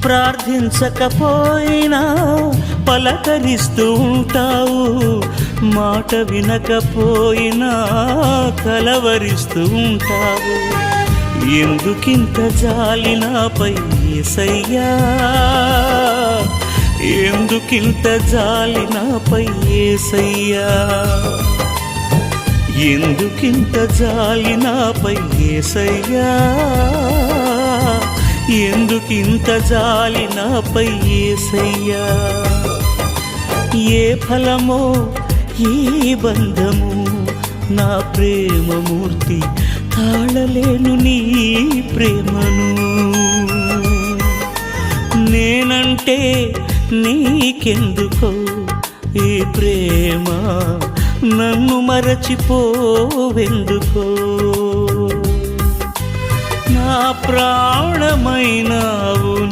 ప్రార్థించకపోయినా పలకరిస్తూ ఉంటావు, మాట వినకపోయినా కలవరిస్తూ ఉంటావు. ఎందుకింత జాలి నాపై యేసయ్యా, ఎందుకింత జాలి నాపై యేసయ్యా, ఎందుకింత జాలి నాపై యేసయ్యా, ఎందుకింత జాలి నాపై యేసయ్యా. ఏ ఫలమో ఈ బంధము, నా ప్రేమమూర్తి తాళలేను నీ ప్రేమను. నేనంటే నీకెందుకో ఈ ప్రేమ, నన్ను మరచిపోవెందుకో. నా ప్రాణమైనావు